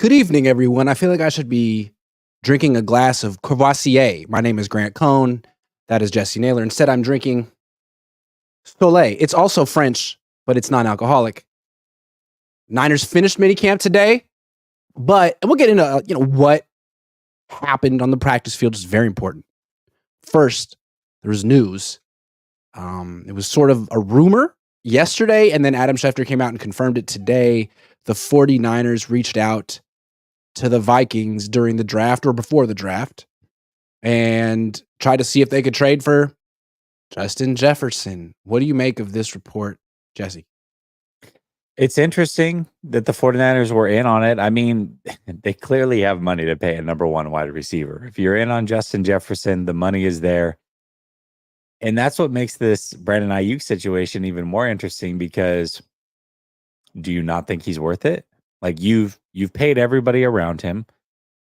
Good evening, everyone. I feel like I should be drinking a glass of Courvoisier. My name is Grant Cohn. That is Jesse Naylor. Instead, I'm drinking Soleil. It's also French, but it's non-alcoholic. Niners finished minicamp today, and we'll get into what happened on the practice field is very important. First, there was news. It was sort of a rumor yesterday, and then Adam Schefter came out and confirmed it today. The 49ers reached out to the Vikings during the draft or before the draft and tried to see if they could trade for Justin Jefferson. What do you make of this report, Jesse? It's interesting that the 49ers were in on it. I mean, they clearly have money to pay a number one wide receiver. If you're in on Justin Jefferson, the money is there. And that's what makes this Brandon Ayuk situation even more interesting, because do you not think he's worth it? Like, you've paid everybody around him.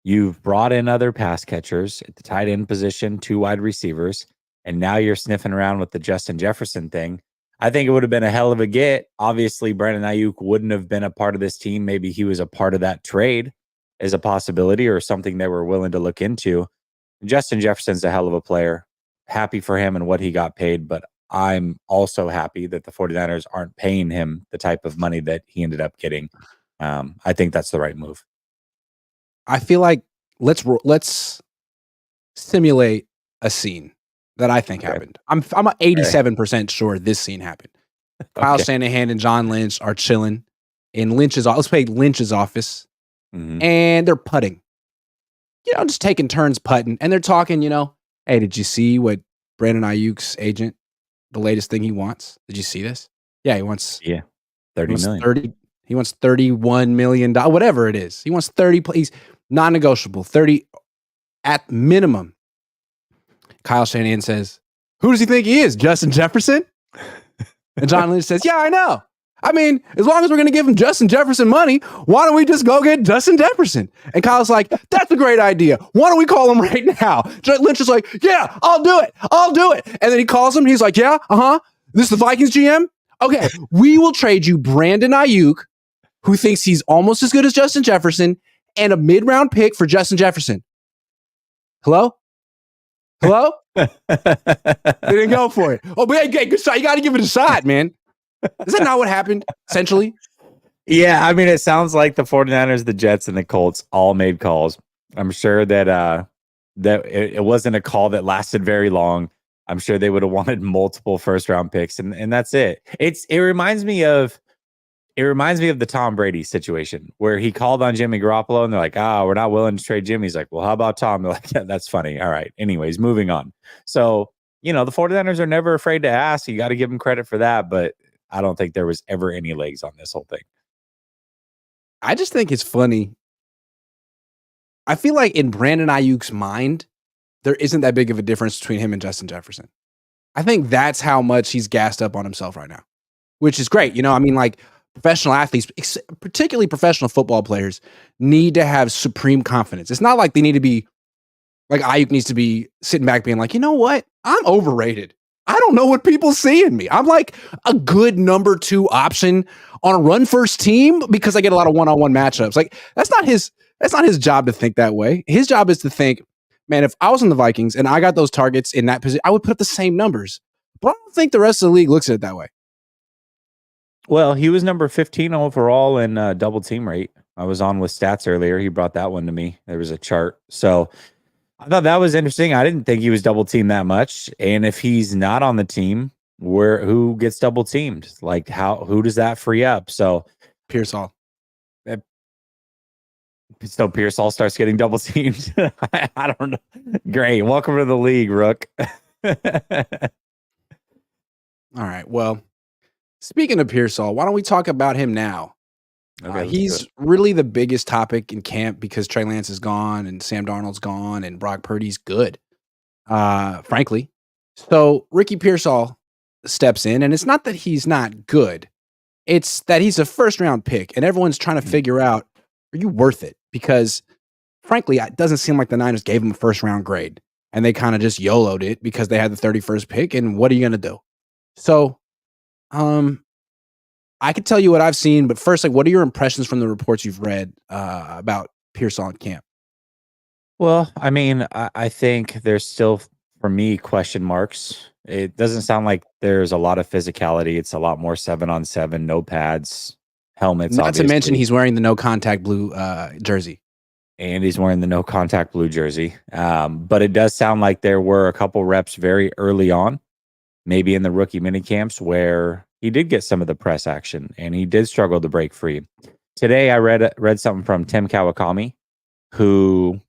You've brought in other pass catchers at the tight end position, 2 wide receivers, and now you're sniffing around with the Justin Jefferson thing. I think it would have been a hell of a get. Obviously, Brandon Ayuk wouldn't have been a part of this team. Maybe he was a part of that trade as a possibility or something they were willing to look into. Justin Jefferson's a hell of a player. Happy for him and what he got paid, but I'm also happy that the 49ers aren't paying him the type of money that he ended up getting. I think that's the right move. I feel like let's simulate a scene that I think happened. I'm 87% sure this scene happened. Kyle Shanahan and John Lynch are chilling in Lynch's office. Let's play Lynch's office, and they're putting. Just taking turns putting, and they're talking. Hey, did you see what Brandon Ayuk's agent, the latest thing he wants? Did you see this? Yeah, he wants 30 million. He wants $31 million, whatever it is. He wants 30. He's non-negotiable. 30 at minimum. Kyle Shanahan says, "Who does he think he is? Justin Jefferson?" And John Lynch says, "Yeah, I know. I mean, as long as we're going to give him Justin Jefferson money, why don't we just go get Justin Jefferson?" And Kyle's like, "That's a great idea. Why don't we call him right now?" Lynch is like, "Yeah, I'll do it. And then he calls him. And he's like, "Yeah, this is the Vikings GM. Okay, we will trade you Brandon Ayuk, who thinks he's almost as good as Justin Jefferson, and a mid-round pick for Justin Jefferson." Hello? They didn't go for it. Oh, but hey, good shot. You got to give it a shot, man. Is that not what happened, essentially? Yeah, I mean, it sounds like the 49ers, the Jets, and the Colts all made calls. I'm sure that it wasn't a call that lasted very long. I'm sure they would have wanted multiple first-round picks, and that's it. It reminds me of the Tom Brady situation where he called on Jimmy Garoppolo, and they're like, we're not willing to trade Jimmy. He's like, well, how about Tom? They're like, yeah, that's funny. All right. Anyways, moving on. So, the 49ers are never afraid to ask. You got to give them credit for that, but I don't think there was ever any legs on this whole thing. I just think it's funny. I feel like in Brandon Ayuk's mind, there isn't that big of a difference between him and Justin Jefferson. I think that's how much he's gassed up on himself right now, which is great. Professional athletes, particularly professional football players, need to have supreme confidence. It's not like they need to be like Ayuk needs to be sitting back being like, you know what? I'm overrated. I don't know what people see in me. I'm like a good number 2 option on a run first team because I get a lot of one-on-one matchups. Like that's not his job to think that way. His job is to think, man, if I was in the Vikings and I got those targets in that position, I would put up the same numbers. But I don't think the rest of the league looks at it that way. Well, he was number 15 overall in double team rate. I was on with stats earlier. He brought that one to me. There was a chart. So I thought that was interesting. I didn't think he was double teamed that much. And if he's not on the team, who gets double teamed? Like who does that free up? So Pearsall. So Pearsall starts getting double teamed. I don't know. Great. Welcome to the league, Rook. All right. Well, speaking of Pearsall, why don't we talk about him now? Okay, he's really the biggest topic in camp because Trey Lance is gone and Sam Darnold's gone and Brock Purdy's good, frankly. So Ricky Pearsall steps in, and it's not that he's not good. It's that he's a first-round pick, and everyone's trying to figure out, are you worth it? Because, frankly, it doesn't seem like the Niners gave him a first-round grade, and they kind of just YOLO'd it because they had the 31st pick, and what are you going to do? So, I I could tell you what I've seen, but first, like, what are your impressions from the reports you've read about Pearsall in camp? Well, I mean, I think there's still, for me, question marks. It doesn't sound like there's a lot of physicality. It's a lot more 7-on-7, no pads, helmets, Not to mention obviously. he's wearing the no contact blue jersey. And he's wearing the no contact blue jersey. But it does sound like there were a couple reps very early on, maybe in the rookie mini camps, where he did get some of the press action and he did struggle to break free. Today, I read something from Tim Kawakami, who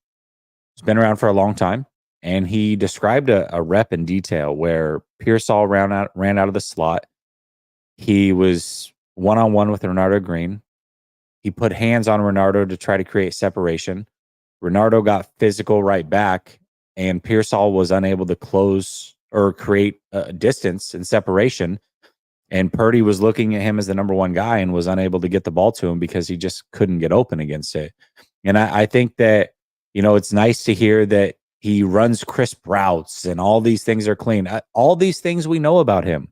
has been around for a long time, and he described a rep in detail where Pearsall ran out of the slot. He was one-on-one with Renardo Green. He put hands on Renardo to try to create separation. Renardo got physical right back, and Pearsall was unable to close or create a distance and separation. And Purdy was looking at him as the number one guy and was unable to get the ball to him because he just couldn't get open against it. And I think that, it's nice to hear that he runs crisp routes and all these things are clean. All these things we know about him.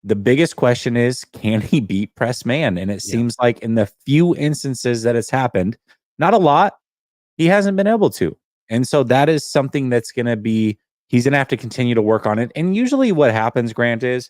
The biggest question is, can he beat press man? And it seems like in the few instances that it's happened, not a lot, he hasn't been able to. And so that is something that's going to be, he's going to have to continue to work on it. And usually what happens, Grant, is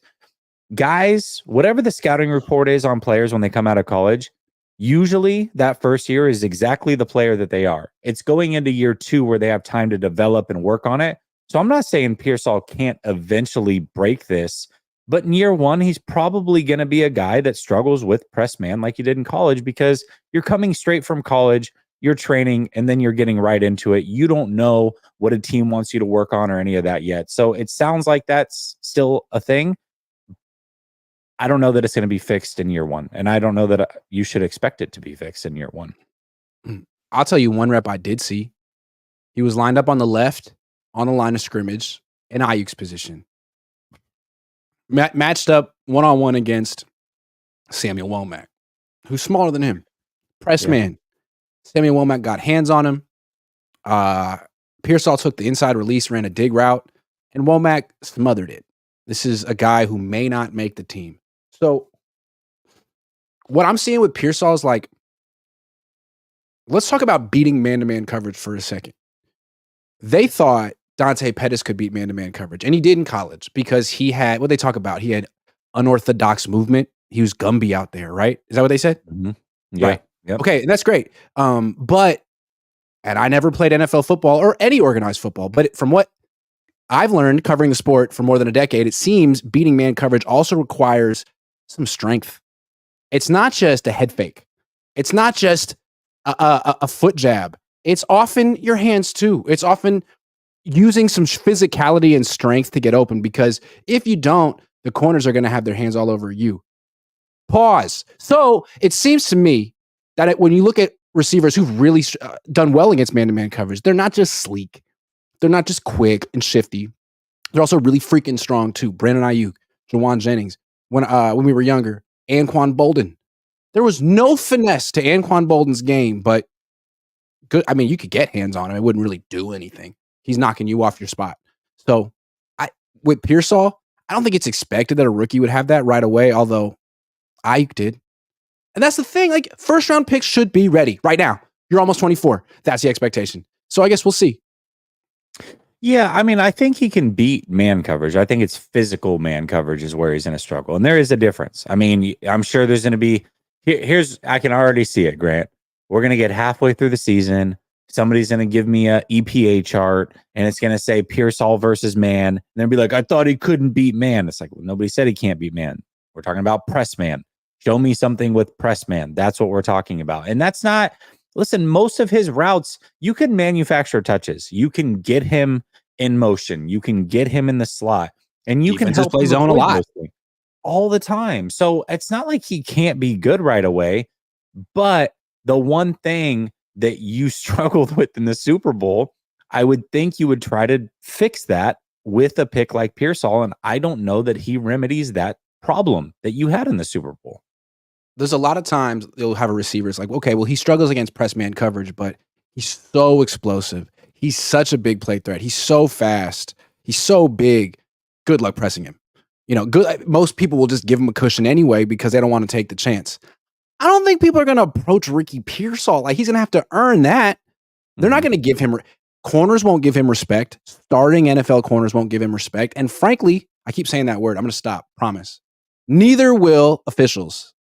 guys, whatever the scouting report is on players when they come out of college, usually that first year is exactly the player that they are. It's going into year 2 where they have time to develop and work on it. So I'm not saying Pearsall can't eventually break this, but in year 1, he's probably going to be a guy that struggles with press man like you did in college, because you're coming straight from college, you're training, and then you're getting right into it. You don't know what a team wants you to work on or any of that yet. So it sounds like that's still a thing. I don't know that it's going to be fixed in year 1, and I don't know that you should expect it to be fixed in year 1. I'll tell you one rep I did see. He was lined up on the left on the line of scrimmage in Ayuk's position. Matched up one-on-one against Samuel Womack, who's smaller than him. Press man. Samuel Womack got hands on him. Pearsall took the inside release, ran a dig route, and Womack smothered it. This is a guy who may not make the team. So what I'm seeing with Pearsall is like, let's talk about beating man-to-man coverage for a second. They thought Dante Pettis could beat man-to-man coverage, and he did in college because he had, what they talk about, he had unorthodox movement. He was Gumby out there, right? Is that what they said? Mm-hmm. Yeah. Right. Yep. Okay, and that's great. But I never played NFL football or any organized football, but from what I've learned covering the sport for more than a decade, it seems beating man coverage also requires some strength. It's not just a head fake. It's not just a foot jab. It's often your hands too. It's often using some physicality and strength to get open, because if you don't, the corners are going to have their hands all over you. Pause. So it seems to me that when you look at receivers who've really done well against man-to-man coverage, they're not just sleek. They're not just quick and shifty. They're also really freaking strong too. Brandon Ayuk, Jawan Jennings. When we were younger, Anquan Bolden. There was no finesse to Anquan Bolden's game, but good. I mean, you could get hands on him. It wouldn't really do anything. He's knocking you off your spot. So with Pearsall, I don't think it's expected that a rookie would have that right away, although Ayuk did. And that's the thing. Like, first round picks should be ready right now. You're almost 24. That's the expectation. So I guess we'll see. Yeah, I mean, I think he can beat man coverage. I think it's physical man coverage is where he's going to struggle. And there is a difference. I mean, I'm sure there's going to be, I can already see it, Grant. We're going to get halfway through the season. Somebody's going to give me a EPA chart, and it's going to say Pearsall versus man. And they'll be like, I thought he couldn't beat man. It's like, well, nobody said he can't beat man. We're talking about press man. Show me something with press man. That's what we're talking about. And that's not, listen, most of his routes, you can manufacture touches. You can get him in motion. You can get him in the slot. And you can help play him zone a lot all the time. So it's not like he can't be good right away. But the one thing that you struggled with in the Super Bowl, I would think you would try to fix that with a pick like Pearsall. And I don't know that he remedies that problem that you had in the Super Bowl. There's a lot of times you'll have a receiver. It's like, okay, well, he struggles against press man coverage, but he's so explosive. He's such a big play threat. He's so fast. He's so big. Good luck pressing him. good. Most people will just give him a cushion anyway because they don't want to take the chance. I don't think people are going to approach Ricky Pearsall. Like, he's going to have to earn that. They're not going to give him corners won't give him respect. Starting NFL corners won't give him respect. And frankly, I keep saying that word. I'm going to stop. Promise. Neither will officials.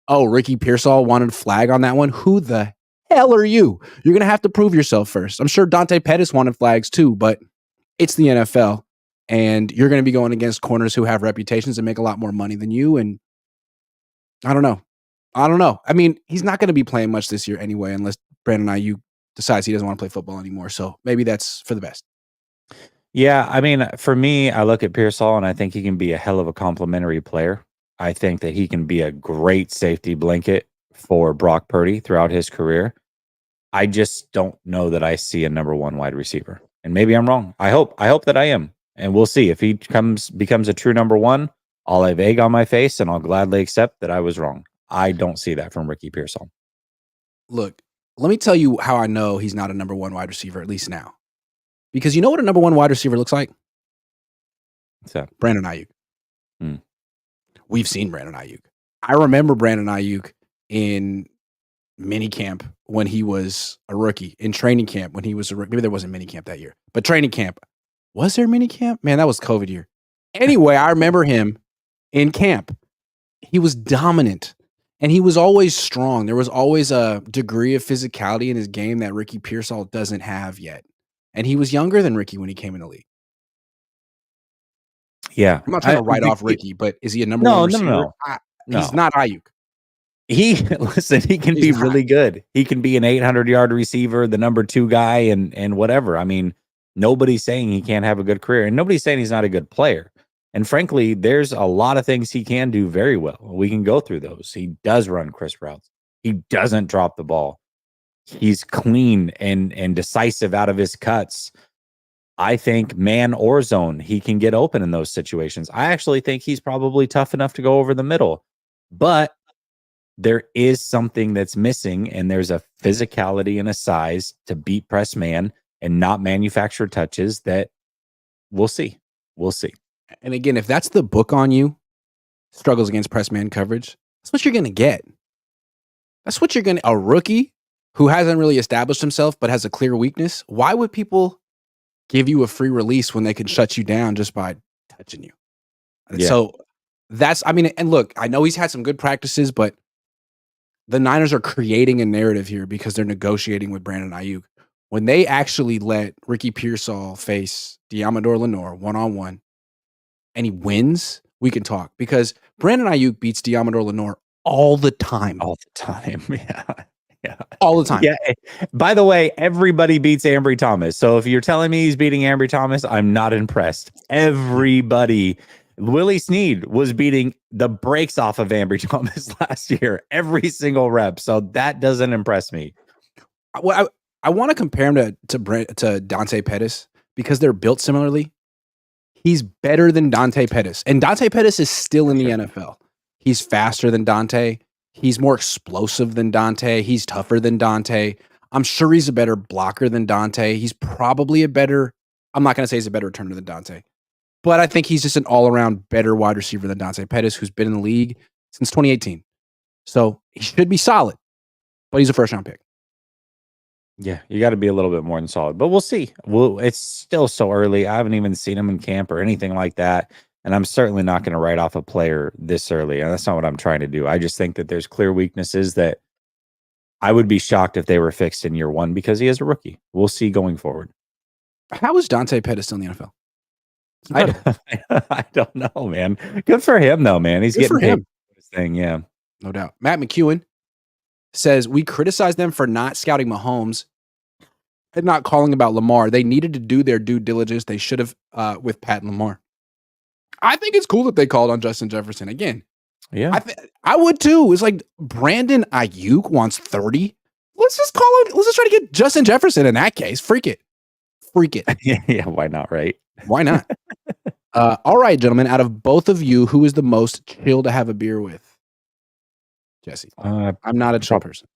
Oh, Ricky Pearsall wanted a flag on that one. Who the hell are you? You're going to have to prove yourself first. I'm sure Dante Pettis wanted flags too, but it's the NFL. And you're going to be going against corners who have reputations and make a lot more money than you. And I don't know. I mean, he's not going to be playing much this year anyway, unless Brandon Ayuk decides he doesn't want to play football anymore. So maybe that's for the best. Yeah, I mean, for me, I look at Pearsall and I think he can be a hell of a complimentary player. I think that he can be a great safety blanket for Brock Purdy throughout his career. I just don't know that I see a number one wide receiver. And maybe I'm wrong. I hope that I am. And we'll see. If he becomes a true number one, I'll have egg on my face and I'll gladly accept that I was wrong. I don't see that from Ricky Pearsall. Look, let me tell you how I know he's not a number one wide receiver, at least now. Because you know what a number one wide receiver looks like? What's that? Brandon Ayuk. We've seen Brandon Ayuk. I remember Brandon Ayuk in minicamp when he was a rookie, in training camp when he was a rookie. Maybe there wasn't minicamp that year, but training camp. Was there minicamp? Man, that was COVID year. Anyway, I remember him in camp. He was dominant and he was always strong. There was always a degree of physicality in his game that Ricky Pearsall doesn't have yet. And he was younger than Ricky when he came in the league. Yeah. I'm not trying to write off Ricky, but is he a number one receiver? No. He's not Ayuk. He can be really good. He can be an 800-yard receiver, the number 2 guy, and whatever. I mean, nobody's saying he can't have a good career, and nobody's saying he's not a good player. And frankly, there's a lot of things he can do very well. We can go through those. He does run crisp routes. He doesn't drop the ball. He's clean and decisive out of his cuts. I think man or zone, he can get open in those situations. I actually think he's probably tough enough to go over the middle. But there is something that's missing, and there's a physicality and a size to beat press man and not manufacture touches that we'll see. We'll see. And again, if that's the book on you, struggles against press man coverage, that's what you're going to get. That's what you're going to, a rookie who hasn't really established himself but has a clear weakness. Why would people give you a free release when they can shut you down just by touching you? And so that's, I mean, and look, I know he's had some good practices, but the Niners are creating a narrative here because they're negotiating with Brandon Ayuk. When they actually let Ricky Pearsall face Diamador Lenore one-on-one and he wins, we can talk, because Brandon Ayuk beats Diamador Lenore all the time. All the time. Yeah. All the time. Yeah. By the way, everybody beats Ambry Thomas. So if you're telling me he's beating Ambry Thomas, I'm not impressed. Everybody. Willie Snead was beating the brakes off of Ambry Thomas last year, every single rep. So that doesn't impress me. Well, I want to compare him to Dante Pettis because they're built similarly. He's better than Dante Pettis, and Dante Pettis is still in the NFL. He's faster than Dante. He's more explosive than Dante. He's tougher than Dante. I'm sure he's a better blocker than Dante. He's probably I'm not going to say he's a better returner than Dante, but I think he's just an all-around better wide receiver than Dante Pettis, who's been in the league since 2018. So he should be solid, but he's a first-round pick. Yeah, you got to be a little bit more than solid, but we'll see. It's still so early. I haven't even seen him in camp or anything like that, and I'm certainly not going to write off a player this early, and that's not what I'm trying to do. I just think that there's clear weaknesses that I would be shocked if they were fixed in year one because he is a rookie. We'll see going forward. How is Dante Pettis still in the NFL? I don't know, man. Good for him, though, man. He's getting paid for this thing, yeah. No doubt. Matt McEwen says, we criticize them for not scouting Mahomes and not calling about Lamar. They needed to do their due diligence. They should have with Pat and Lamar. I think it's cool that they called on Justin Jefferson again. Yeah. I would too. It's like Brandon Ayuk wants 30. Let's just try to get Justin Jefferson in that case. Freak it. Yeah, why not, right? Why not? All right, gentlemen, out of both of you, who is the most chill to have a beer with? Jesse. I'm not a chill person.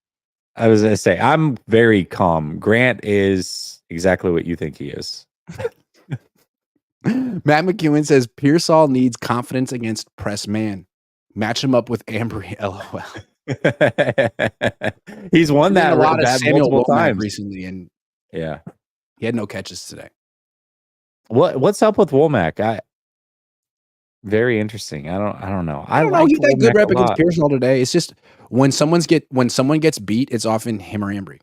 I was going to say, I'm very calm. Grant is exactly what you think he is. Matt McEwen says Pearsall needs confidence against press man. Match him up with Ambry. LOL. He's won Been that a lot of that Samuel multiple Womack times. recently, and Yeah. he had no catches today. What's up with Womack? Very interesting. I don't know. I don't know. Like He had a good Womack rep a against lot. Pearsall today. It's just when someone gets beat, it's often him or Ambry.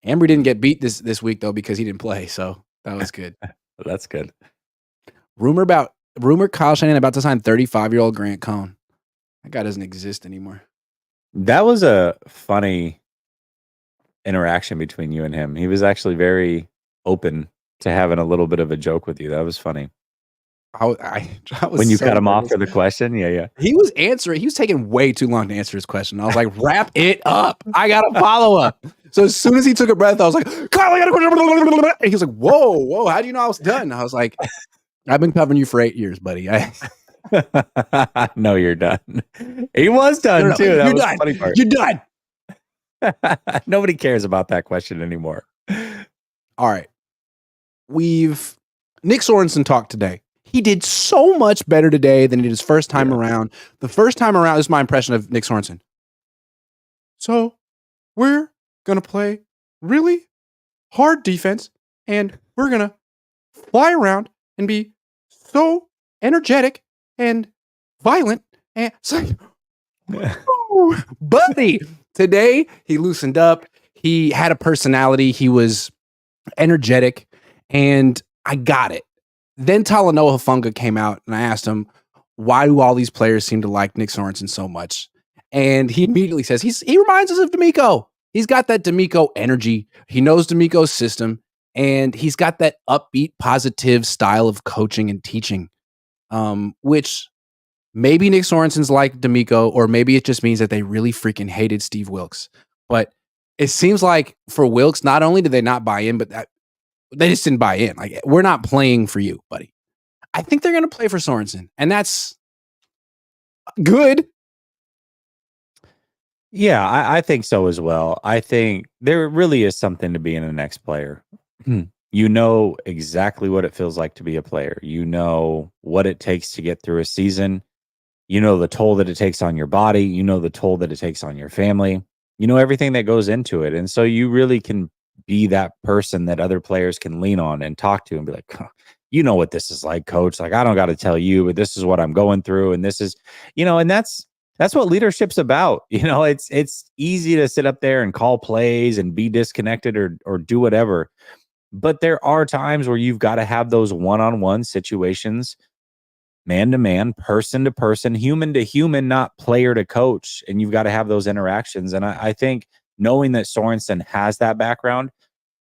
Ambry didn't get beat this week though because he didn't play, so that was good. That's good. Rumor Kyle Shanahan about to sign 35-year-old Grant Cohn. That guy doesn't exist anymore. That was a funny interaction between you and him. He was actually very open to having a little bit of a joke with you. That was funny. I was When you so cut him off nervous. for the question, yeah. He was answering. He was taking way too long to answer his question. I was like, wrap it up. I got a follow up. So as soon as he took a breath, I was like, Kyle, I got a question. And he was like, whoa. How do you know I was done? I was like, I've been covering you for 8 years, buddy. No, you're done. He was done No, too. That you're was done. the funny part. You're done. Nobody cares about that question anymore. All right. Nick Sorensen talked today. He did so much better today than he did his first time around. The first time around, this is my impression of Nick Sorensen. So we're going to play really hard defense, and we're going to fly around and be so energetic and violent. And it's like, oh, buddy. Today, he loosened up. He had a personality. He was energetic, and I got it. Then Talanoa Hufanga came out, and I asked him, why do all these players seem to like Nick Sorensen so much? And he immediately says, he reminds us of D'Amico. He's got that D'Amico energy. He knows D'Amico's system, and he's got that upbeat, positive style of coaching and teaching, which maybe Nick Sorensen's like D'Amico, or maybe it just means that they really freaking hated Steve Wilkes. But it seems like for Wilkes, not only did they not buy in, but that they just didn't buy in. Like, we're not playing for you, buddy. I think they're going to play for Sorensen, and that's good. Yeah, I think so as well. I think there really is something to being the next player. You know exactly what it feels like to be a player. You know what it takes to get through a season. You know the toll that it takes on your body. You know the toll that it takes on your family. You know everything that goes into it. And so you really can be that person that other players can lean on and talk to and be like, huh, you know what this is like, coach. Like, I don't got to tell you, but this is what I'm going through. And this is, and that's what leadership's about. It's easy to sit up there and call plays and be disconnected or do whatever. But there are times where you've got to have those one-on-one situations, man to man, person to person, human to human, not player to coach. And you've got to have those interactions. And I think knowing that Sorensen has that background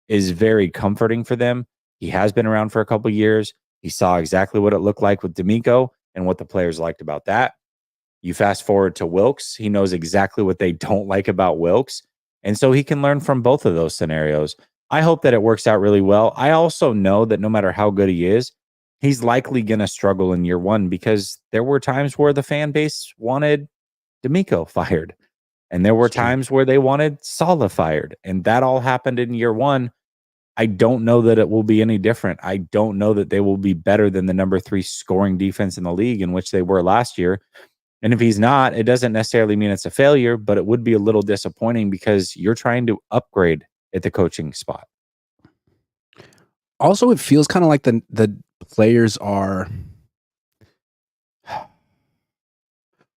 is very comforting for them. He has been around for a couple of years. He saw exactly what it looked like with D'Amico and what the players liked about that. You fast forward to Wilkes. He knows exactly what they don't like about Wilkes. And so he can learn from both of those scenarios. I hope that it works out really well. I also know that no matter how good he is, he's likely going to struggle in year one because there were times where the fan base wanted D'Amico fired. And there were times where they wanted Saleh fired. And that all happened in year one. I don't know that it will be any different. I don't know that they will be better than the number 3 scoring defense in the league, in which they were last year. And if he's not, it doesn't necessarily mean it's a failure, but it would be a little disappointing because you're trying to upgrade at the coaching spot. Also, it feels kind of like the players are,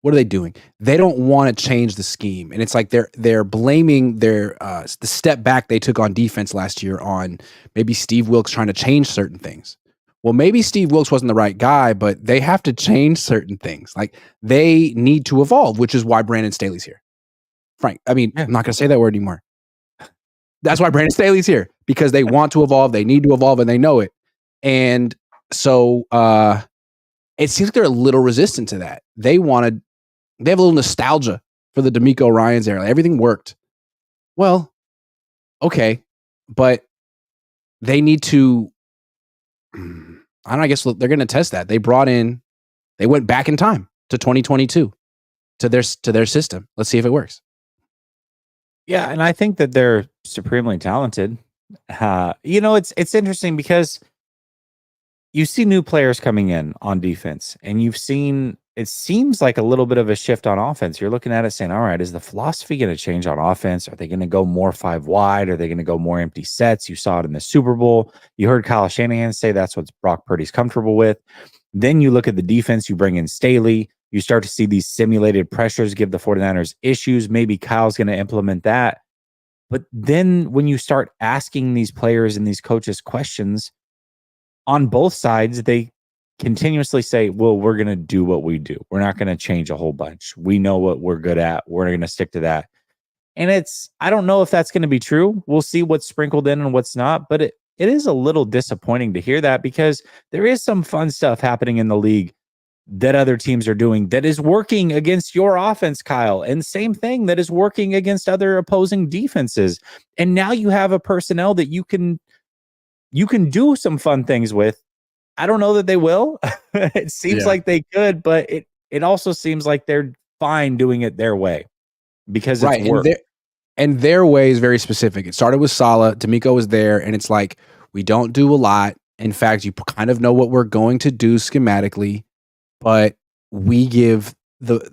what are they doing? They don't want to change the scheme, and it's like they're blaming the step back they took on defense last year on maybe Steve Wilkes trying to change certain things. Well, maybe Steve Wilkes wasn't the right guy, but they have to change certain things. Like, they need to evolve, which is why Brandon Staley's here. Frank, I mean, I'm not going to say that word anymore. That's why Brandon Staley's here, because they want to evolve, they need to evolve, and they know it. And so it seems like they're a little resistant to that. They have a little nostalgia for the D'Amico Ryans era. Like, everything worked. Well, okay, but they need to, I guess they're going to test that. They went back in time to 2022 to their system. Let's see if it works. Yeah, and I think that they're supremely talented. It's interesting because you see new players coming in on defense, and you've seen it seems like a little bit of a shift on offense. You're looking at it saying, all right, is the philosophy going to change on offense? Are they going to go more 5 wide? Are they going to go more empty sets? You saw it in the Super Bowl. You heard Kyle Shanahan say that's what Brock Purdy's comfortable with. Then you look at the defense, you bring in Staley. You start to see these simulated pressures give the 49ers issues. Maybe Kyle's going to implement that. But then when you start asking these players and these coaches questions, on both sides, they continuously say, well, we're going to do what we do. We're not going to change a whole bunch. We know what we're good at. We're going to stick to that. And I don't know if that's going to be true. We'll see what's sprinkled in and what's not. But it is a little disappointing to hear that, because there is some fun stuff happening in the league that other teams are doing that is working against your offense, Kyle. And same thing that is working against other opposing defenses. And now you have a personnel that you can do some fun things with. I don't know that they will. It seems like they could, but it also seems like they're fine doing it their way because it's work. And their way is very specific. It started with Saleh. D'Amico was there, and it's like, we don't do a lot. In fact, you kind of know what we're going to do schematically, but we give the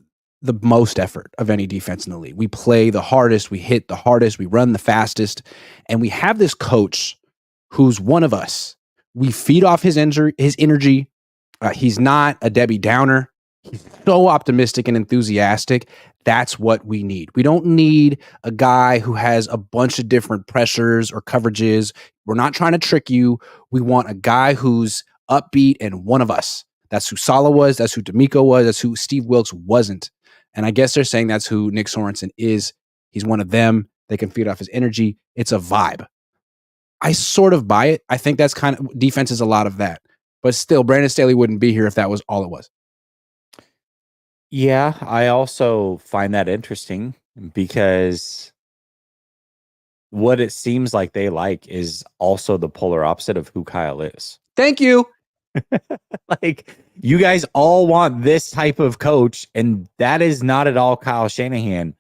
most effort of any defense in the league. We play the hardest, we hit the hardest, we run the fastest, and we have this coach who's one of us. We feed off his energy. He's not a Debbie Downer. He's so optimistic and enthusiastic. That's what we need. We don't need a guy who has a bunch of different pressures or coverages. We're not trying to trick you. We want a guy who's upbeat and one of us. That's who Saleh was. That's who D'Amico was. That's who Steve Wilks wasn't. And I guess they're saying that's who Nick Sorensen is. He's one of them. They can feed off his energy. It's a vibe. I sort of buy it. I think that's kind of defense is a lot of that. But still, Brandon Staley wouldn't be here if that was all it was. Yeah, I also find that interesting because what it seems like they like is also the polar opposite of who Kyle is. Thank you. Like, you guys all want this type of coach, and that is not at all Kyle Shanahan.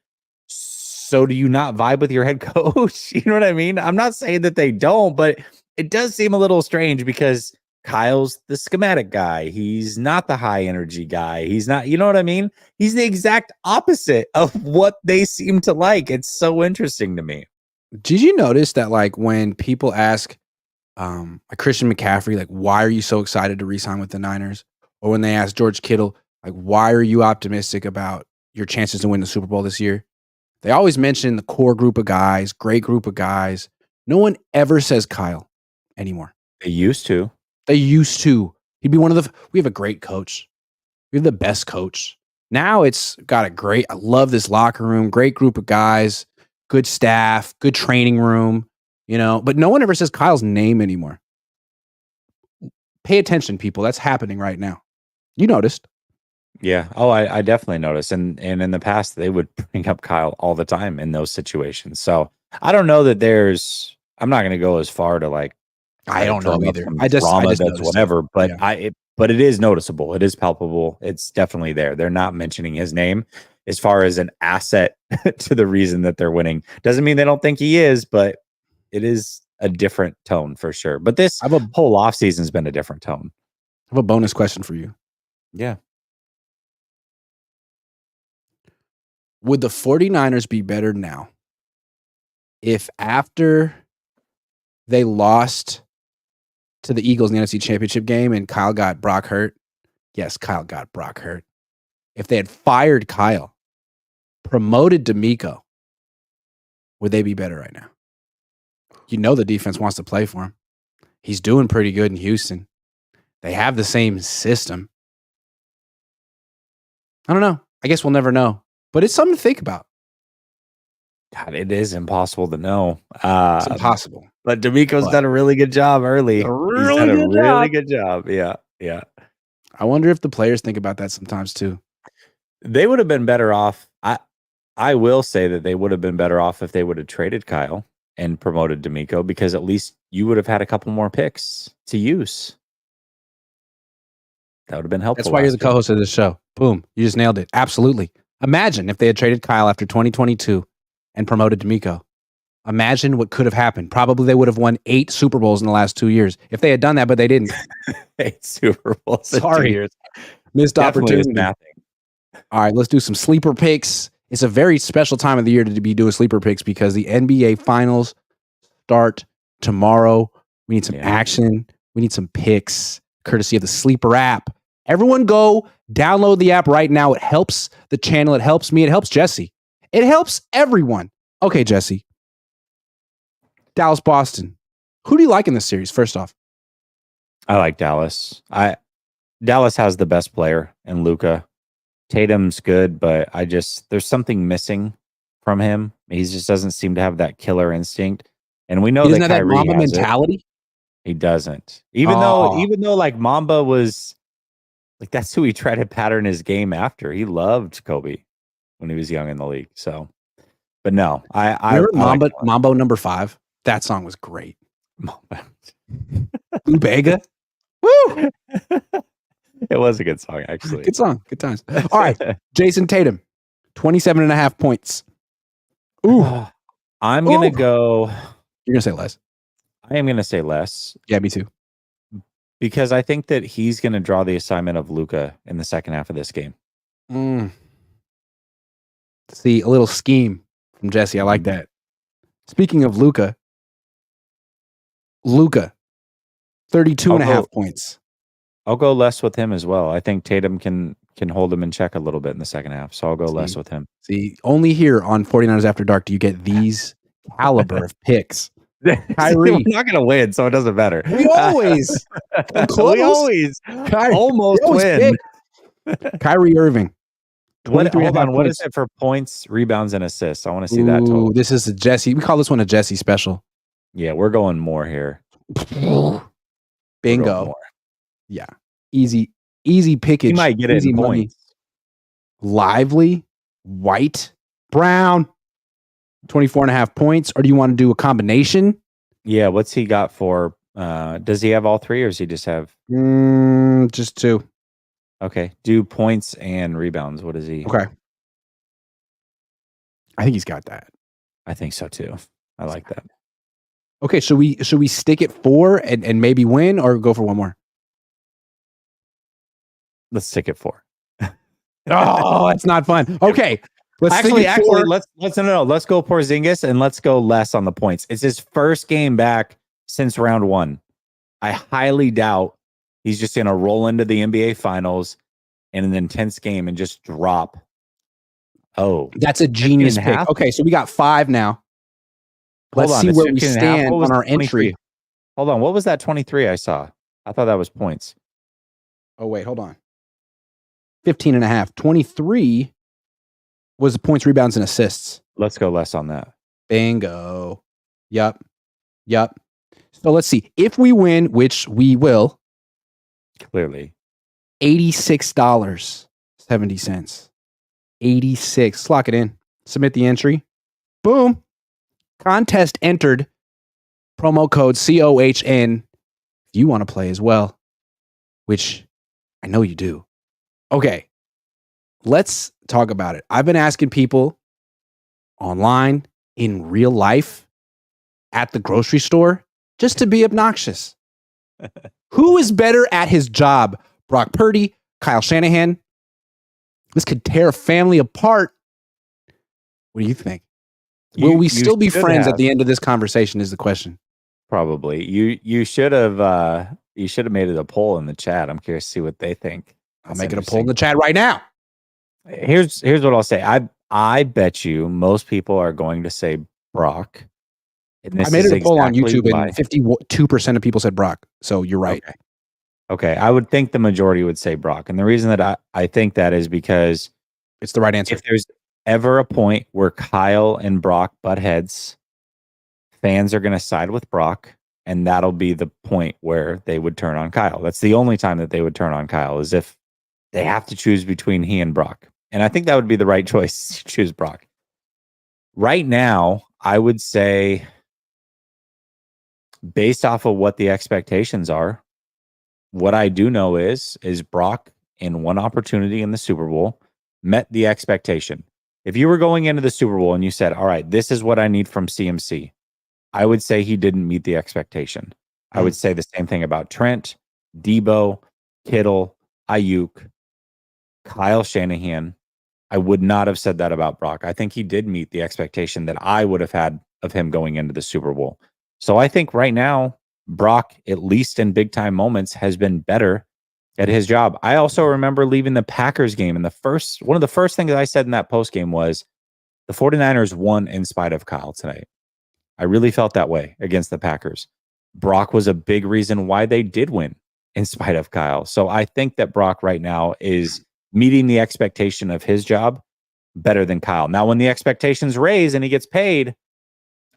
So do you not vibe with your head coach? You know what I mean? I'm not saying that they don't, but it does seem a little strange because Kyle's the schematic guy. He's not the high energy guy. He's not, you know what I mean? He's the exact opposite of what they seem to like. It's so interesting to me. Did you notice that, like, when people ask Christian McCaffrey, like, why are you so excited to re-sign with the Niners? Or when they ask George Kittle, like, why are you optimistic about your chances to win the Super Bowl this year? They always mention the core group of guys, great group of guys. No one ever says Kyle anymore. They used to. He'd be one of we have a great coach. We have the best coach. Now it's got I love this locker room, great group of guys, good staff, good training room, but no one ever says Kyle's name anymore. Pay attention, people. That's happening right now. You noticed. Yeah. Oh, I definitely noticed. And in the past, they would bring up Kyle all the time in those situations. So I don't know that I'm not going to go as far to like, I don't know either. I just that's whatever, but yeah. But it is noticeable. It is palpable. It's definitely there. They're not mentioning his name as far as an asset to the reason that they're winning. Doesn't mean they don't think he is, but it is a different tone for sure. But this whole offseason has been a different tone. I have a bonus question for you. Yeah. Would the 49ers be better now if after they lost to the Eagles in the NFC Championship game and Kyle got Brock hurt? Yes, Kyle got Brock hurt. If they had fired Kyle, promoted D'Amico, would they be better right now? The defense wants to play for him. He's doing pretty good in Houston. They have the same system. I don't know. I guess we'll never know. But it's something to think about. God, it is impossible to know. It's impossible. But D'Amico's done a really good job early. He's done a really good job. Yeah. Yeah. I wonder if the players think about that sometimes too. They would have been better off. I will say that they would have been better off if they would have traded Kyle and promoted D'Amico, because at least you would have had a couple more picks to use. That would have been helpful. That's why you're the co-host of this show. Boom. You just nailed it. Absolutely. Imagine if they had traded Kyle after 2022 and promoted D'Amico. Imagine what could have happened. Probably they would have won 8 Super Bowls in the last 2 years if they had done that, but they didn't. 8 Super Bowls in 2 Sorry. years. Missed Definitely is opportunity. mathing. All right, let's do some sleeper picks. It's a very special time of the year to be doing sleeper picks because the NBA Finals start tomorrow. We need some action. We need some picks, courtesy of the Sleeper app. Everyone go download the app right now. It helps the channel. It helps me. It helps Jesse. It helps everyone. Okay, Jesse. Dallas, Boston. Who do you like in this series, first off? I like Dallas. Dallas has the best player in Luka. Tatum's good, but there's something missing from him. He just doesn't seem to have that killer instinct. And we know that Kyrie Mamba has mentality. It. He doesn't. Even though like Mamba was like, that's who he tried to pattern his game after. He loved Kobe when he was young in the league. So, but no, I remember Mambo number 5. That song was great. Blue Bega. Woo! It was a good song, actually. Good song. Good times. All right. Jason Tatum, 27.5 points. Ooh. I'm going to go. You're going to say less. I am going to say less. Yeah, me too. Because I think that he's going to draw the assignment of Luka in the second half of this game. See, a little scheme from Jesse. I like that. Speaking of Luka, 32.5 points. I'll go less with him as well. I think Tatum can hold him in check a little bit in the second half, so I'll go less with him. See, only here on 49ers After Dark do you get these caliber of picks. Kyrie, we're not going to win, so it doesn't matter. We always almost win. Kyrie Irving. Hold on, what is it for points, rebounds, and assists? I want to see that total. This is a Jesse. We call this one a Jesse special. Yeah, we're going more here. Bingo. More. Yeah. Easy pickage. You might get it in points. Lively, White, Brown, 24.5 points. Or do you want to do a combination? Yeah, what's he got for does he have all 3 or does he just have just 2? Okay. Do points and rebounds. What is he? Okay. I think he's got that. I think so too. I like that. Okay, should we stick at 4 and maybe win or go for one more? Let's stick at 4. Oh, that's not fun. Okay. Let's go Porzingis and let's go less on the points. It's his first game back since round 1. I highly doubt he's just going to roll into the NBA Finals in an intense game and just drop. Oh, that's a genius pick. Okay, so we got 5 now. Let's see where we stand on our entry. Hold on. What was that 23 I saw? I thought that was points. Oh, wait, hold on. 15.5. 23 was the points, rebounds, and assists. Let's go less on that. Bingo. Yup. So let's see. If we win, which we will. Clearly. $86.70. 86. Lock it in. Submit the entry. Boom. Contest entered. Promo code COHN. If you want to play as well, which I know you do. Okay. Let's talk about it. I've been asking people online, in real life, at the grocery store, just to be obnoxious. Who is better at his job? Brock Purdy, Kyle Shanahan? This could tear a family apart. What do you think? Will we still be friends at the end of this conversation is the question. Probably. You should have made it a poll in the chat. I'm curious to see what they think. I'll make it a poll in the chat right now. Here's what I'll say. I bet you most people are going to say Brock. I made it a poll on YouTube and 52% of people said Brock. So you're right. Okay. I would think the majority would say Brock. And the reason that I think that is because it's the right answer. If there's ever a point where Kyle and Brock butt heads, fans are going to side with Brock. And that'll be the point where they would turn on Kyle. That's the only time that they would turn on Kyle is if they have to choose between he and Brock. And I think that would be the right choice to choose Brock. Right now, I would say, based off of what the expectations are, what I do know is Brock, in one opportunity in the Super Bowl, met the expectation. If you were going into the Super Bowl and you said, all right, this is what I need from CMC. I would say he didn't meet the expectation. I would say the same thing about Trent, Debo, Kittle, Ayuk, Kyle Shanahan. I would not have said that about Brock. I think he did meet the expectation that I would have had of him going into the Super Bowl. So I think right now, Brock, at least in big time moments, has been better at his job. I also remember leaving the Packers game, and one of the first things I said in that post game was the 49ers won in spite of Kyle tonight. I really felt that way against the Packers. Brock was a big reason why they did win in spite of Kyle. So I think that Brock right now is meeting the expectation of his job better than Kyle. Now, when the expectations raise and he gets paid,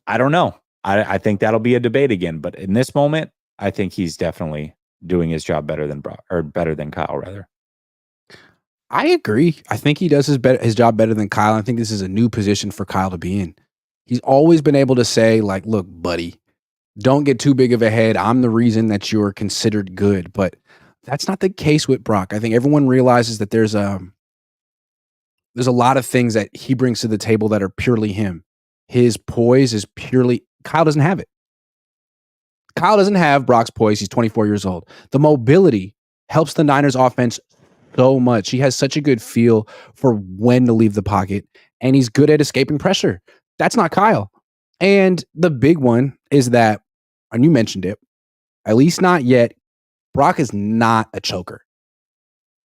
I don't know. I think that'll be a debate again. But in this moment, I think he's definitely doing his job better than Brock, or better than Kyle, rather. I agree. I think he does his job better than Kyle. I think this is a new position for Kyle to be in. He's always been able to say, like, look, buddy, don't get too big of a head. I'm the reason that you're considered good. But that's not the case with Brock. I think everyone realizes that there's a lot of things that he brings to the table that are purely him. His poise is purely Kyle doesn't have it. Kyle doesn't have Brock's poise. He's 24 years old. The mobility helps the Niners offense so much. He has such a good feel for when to leave the pocket, and he's good at escaping pressure. That's not Kyle. And the big one is that, and you mentioned it, at least not yet, Brock is not a choker.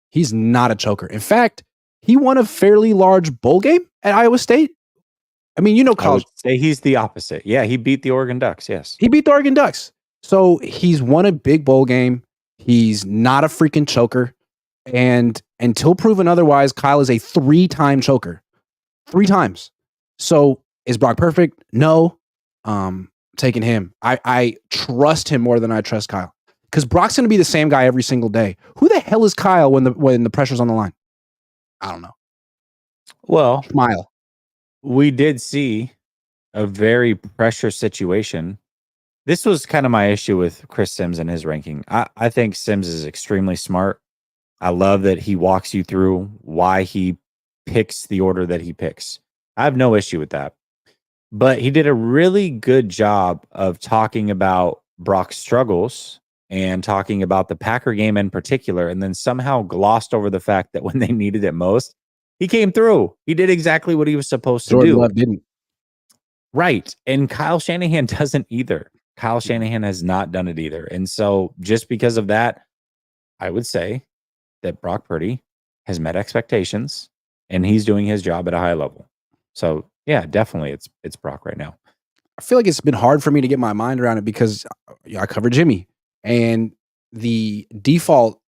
He's not a choker. In fact, he won a fairly large bowl game at Iowa State. I mean, you know, I would say he's the opposite. Yeah, he beat the Oregon Ducks. Yes. He beat the Oregon Ducks. So he's won a big bowl game. He's not a freaking choker. And until proven otherwise, Kyle is a 3-time choker. 3 times. So is Brock perfect? No. Taking him. I trust him more than I trust Kyle. Because Brock's going to be the same guy every single day. Who the hell is Kyle when the pressure's on the line? I don't know. Well, Smile. We did see a very pressure situation. This was kind of my issue with Chris Sims and his ranking. I think Sims is extremely smart. I love that he walks you through why he picks the order that he picks. I have no issue with that. But he did a really good job of talking about Brock's struggles and talking about the Packer game in particular, and then somehow glossed over the fact that when they needed it most, he came through. He did exactly what he was supposed to do. Love didn't. Right. And Kyle Shanahan doesn't either. Kyle Shanahan has not done it either. And so just because of that, I would say that Brock Purdy has met expectations and he's doing his job at a high level. So yeah, definitely it's Brock right now. I feel like it's been hard for me to get my mind around it because I cover Jimmy, and the default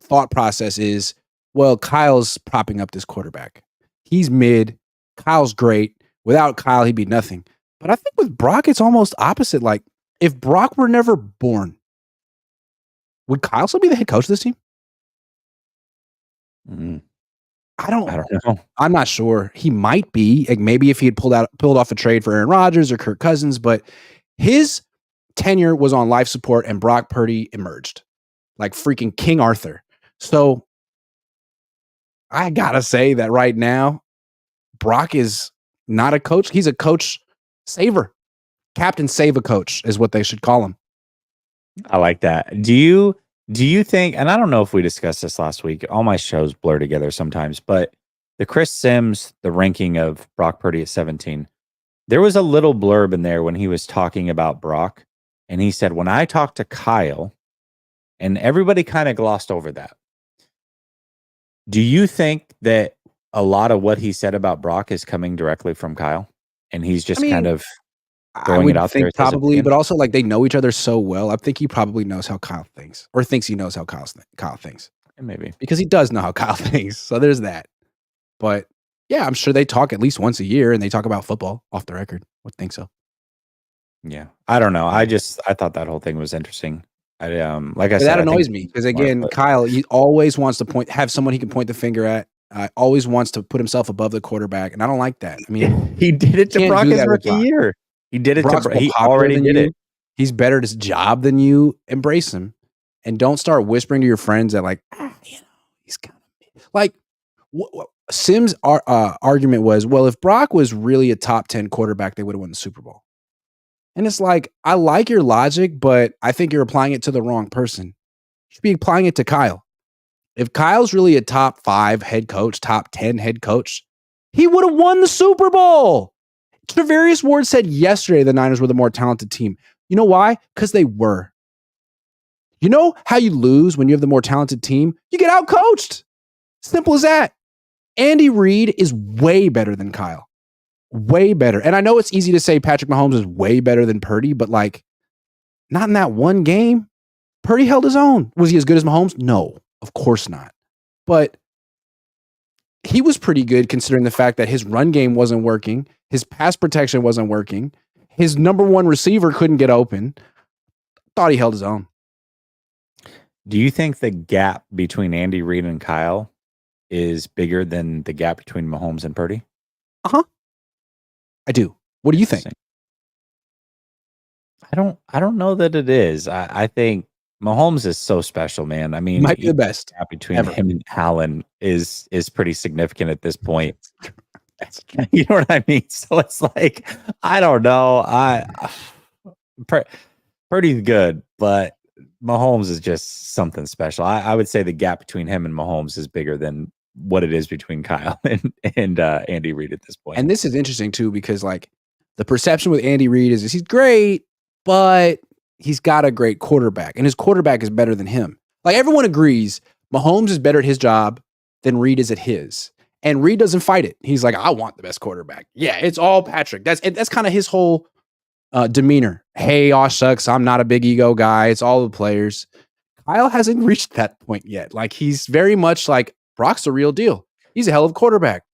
thought process is, well, Kyle's propping up this quarterback. He's mid. Kyle's great. Without Kyle, he'd be nothing. But I think with Brock, it's almost opposite. Like, if Brock were never born, would Kyle still be the head coach of this team? I don't know. I'm not sure. He might be. Like, maybe if he had pulled off a trade for Aaron Rodgers or Kirk Cousins, but his tenure was on life support and Brock Purdy emerged like freaking King Arthur. So I gotta say that right now, Brock is not a coach. He's a coach saver. Captain Save a Coach is what they should call him. I like that. Do you think, and I don't know if we discussed this last week, all my shows blur together sometimes, but the Chris Sims, the ranking of Brock Purdy at 17, there was a little blurb in there when he was talking about Brock, and he said, when I talked to Kyle, and everybody kind of glossed over that. Do you think that a lot of what he said about Brock is coming directly from Kyle, and he's just kind of throwing it out there? Probably, but also like they know each other so well. I think he probably knows how Kyle thinks, or thinks he knows how Kyle thinks. Maybe because he does know how Kyle thinks. So there's that. But yeah, I'm sure they talk at least once a year, and they talk about football off the record. I would think so. Yeah, I don't know. I thought that whole thing was interesting. Like I said, that annoys me because again, Kyle, he always wants to have someone he can point the finger at. Always wants to put himself above the quarterback, and I don't like that. I mean, he did it to Brock his rookie year. He did it to he already did it. He's better at his job than you. Embrace him, and don't start whispering to your friends that like, he's kind of like. Sims' argument was, well, if Brock was really a top 10 quarterback, they would have won the Super Bowl. And it's like, I like your logic, but I think you're applying it to the wrong person. You should be applying it to Kyle. If Kyle's really a top 5 head coach, top 10 head coach, he would have won the Super Bowl. Travarius Ward said yesterday the Niners were the more talented team. You know why? Because they were. You know how you lose when you have the more talented team? You get outcoached. Simple as that. Andy Reid is way better than Kyle. Way better. And I know it's easy to say Patrick Mahomes is way better than Purdy, but like, not in that one game. Purdy held his own. Was he as good as Mahomes? No, of course not. But he was pretty good considering the fact that his run game wasn't working. His pass protection wasn't working. His number one receiver couldn't get open. Thought he held his own. Do you think the gap between Andy Reid and Kyle is bigger than the gap between Mahomes and Purdy? I do. What do you think? I don't know that it is. I think Mahomes is so special, man. I mean, Might be the best gap between ever. him and Allen is pretty significant at this point. You know what I mean? So it's like, I don't know. Purdy's good, but Mahomes is just something special. I would say the gap between him and Mahomes is bigger than what it is between Kyle and Andy Reid at this point. And this is interesting too, because like the perception with Andy Reid is he's great, but he's got a great quarterback, and his quarterback is better than him. Like everyone agrees, Mahomes is better at his job than Reid is at his. And Reid doesn't fight it. He's like, I want the best quarterback. Yeah, it's all Patrick. That's kind of his whole demeanor. Hey, aw shucks, I'm not a big ego guy. It's all the players. Kyle hasn't reached that point yet. Like he's very much like, Brock's the real deal. He's a hell of a quarterback.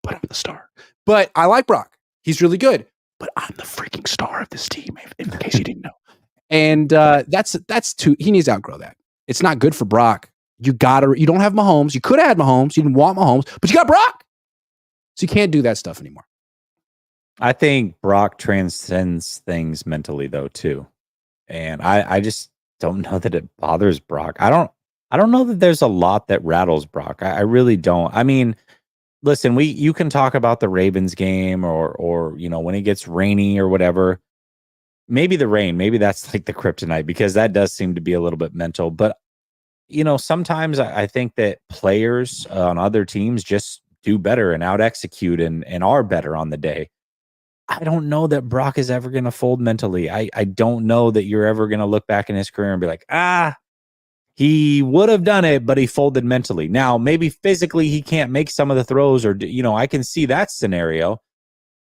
But I'm the star. But I like Brock. He's really good. But I'm the freaking star of this team, in case you didn't know. And that's too, he needs to outgrow that. It's not good for Brock. You don't have Mahomes. You could have had Mahomes. You didn't want Mahomes, but you got Brock. So you can't do that stuff anymore. I think Brock transcends things mentally though, too. And I just don't know that it bothers Brock. I don't know that there's a lot that rattles Brock. I really don't. I mean, listen, you can talk about the Ravens game or you know, when it gets rainy or whatever. Maybe the rain, maybe that's like the kryptonite, because that does seem to be a little bit mental. But you know, sometimes I think that players on other teams just do better and out execute and are better on the day. I don't know that Brock is ever going to fold mentally. I don't know that you're ever going to look back in his career and be like, he would have done it, but he folded mentally. Now, maybe physically he can't make some of the throws, or, you know, I can see that scenario,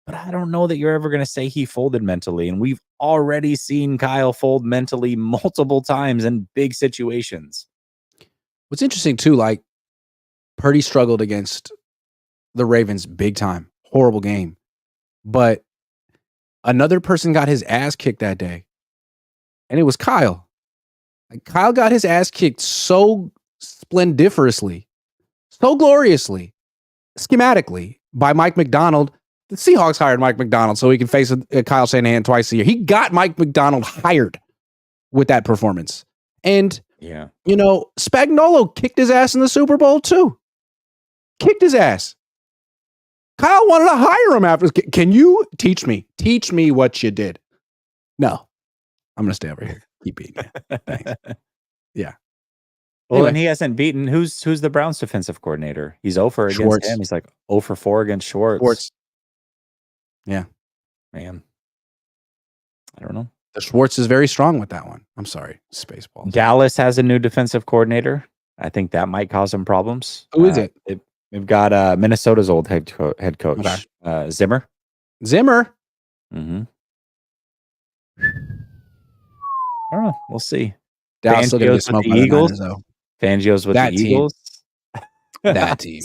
but I don't know that you're ever going to say he folded mentally. And we've already seen Kyle fold mentally multiple times in big situations. What's interesting too, like Purdy struggled against the Ravens big time. Horrible game. But another person got his ass kicked that day. And it was Kyle. Like, Kyle got his ass kicked so splendiferously, so gloriously, schematically by Mike McDonald. The Seahawks hired Mike McDonald so he can face Kyle Shanahan twice a year. He got Mike McDonald hired with that performance. And yeah, you know, Spagnuolo kicked his ass in the Super Bowl too. Kicked his ass. Kyle wanted to hire him after. Can you teach me what you did? No, I'm going to stay over here. Keep beating you. Thanks. Yeah. Well, Anyway. and he hasn't beaten who's the Browns defensive coordinator. He's 0 for against Schwartz. him. He's like 0 for 4 against Schwartz. Yeah. Man. I don't know. The Schwartz is very strong with that one. I'm sorry. Spaceballs. Dallas has a new defensive coordinator. I think that might cause some problems. Who is it? We've got Minnesota's old head coach, Okay. Zimmer. Mm-hmm. I don't know. We'll see. Dallas still gonna get Fangio's smoked with by the the Eagles. Niners, though. Fangio's with That the team. Eagles. That team.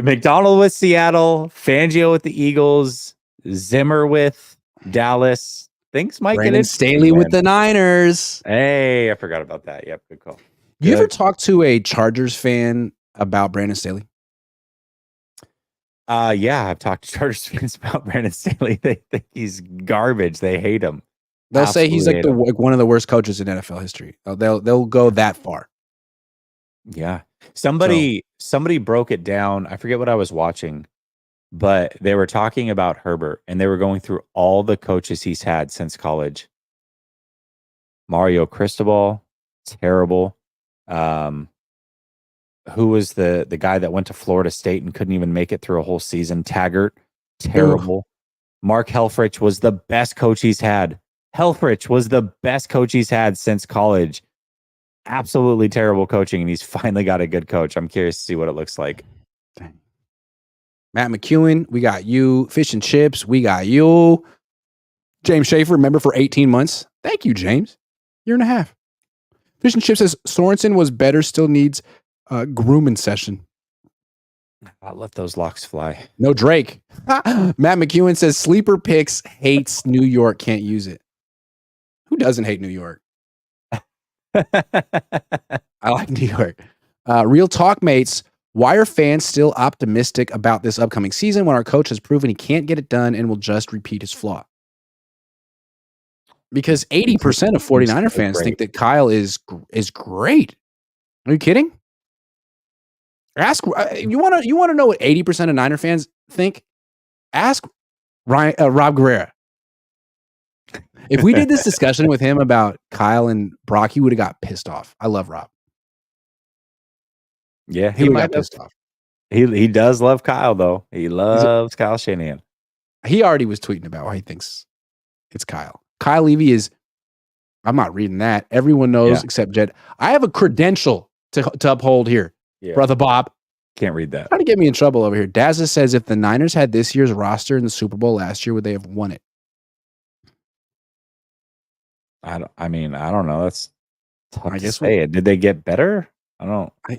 McDonald with Seattle. Fangio with the Eagles. Zimmer with Dallas. Things might Brandon get Staley with the Niners. Hey, I forgot about that. Yep, good call. You ever talk to a Chargers fan about Brandon Staley? Yeah, I've talked to Chargers fans about Brandon Staley. They think he's garbage. They hate him. They'll say he's like Absolutely one of the worst coaches in NFL history. They'll go that far. Yeah. Somebody broke it down. I forget what I was watching. But they were talking about Herbert, and they were going through all the coaches he's had since college. Mario Cristobal, terrible. Who was the guy that went to Florida State and couldn't even make it through a whole season? Taggart, terrible. Ooh. Mark Helfrich was the best coach he's had. Helfrich was the best coach he's had since college. Absolutely terrible coaching, and he's finally got a good coach. I'm curious to see what it looks like. Matt McEwen, we got you. Fish and Chips, we got you. James Schaefer, member for 18 months. Thank you, James. Year and a half. Fish and Chips says Sorensen was better, still needs a grooming session. I'll let those locks fly. No Drake. Matt McEwen says sleeper picks, hates New York, can't use it. Who doesn't hate New York? I like New York. Real talk, mates. Why are fans still optimistic about this upcoming season when our coach has proven he can't get it done and will just repeat his flaw? Because 80% of 49er fans think that Kyle is great. Are you kidding? Ask you want to know what 80% of Niner fans think? Ask Rob Guerrera. If we did this discussion with him about Kyle and Brock, he would have got pissed off. I love Rob. Yeah, he might got pissed off. He does love Kyle though. He loves Kyle Shanahan. He already was tweeting about why he thinks it's Kyle. Kyle Levy is. I'm not reading that. Everyone knows except Jed. I have a credential to uphold here, brother Bob. Can't read that. Trying to get me in trouble over here. Dazza says if the Niners had this year's roster in the Super Bowl last year, would they have won it? I don't know. That's tough to say. Did they get better? I don't know.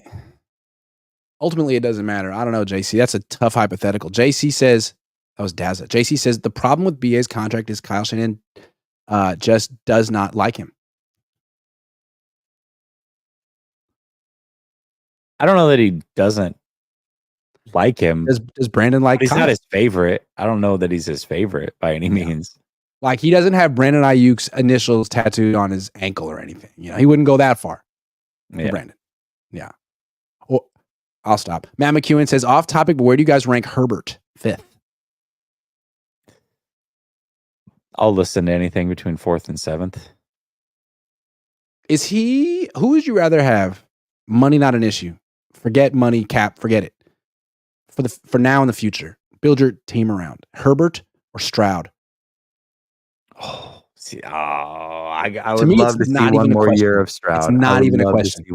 Ultimately, it doesn't matter. I don't know, JC. That's a tough hypothetical. JC says, that was Dazza. JC says the problem with BA's contract is Kyle Shanahan just does not like him. I don't know that he doesn't like him. Does Brandon like Kyle? He's not his favorite. I don't know that he's his favorite by any means. Like, he doesn't have Brandon Ayuk's initials tattooed on his ankle or anything. You know, he wouldn't go that far for Brandon. Yeah. Well, I'll stop. Matt McEwen says, off topic, but where do you guys rank Herbert? 5th. I'll listen to anything between 4th and 7th. Who would you rather have? Money not an issue. Forget money, cap, forget it. For now and the future. Build your team around. Herbert or Stroud? I would love to see one more year of Stroud. It's not even a question.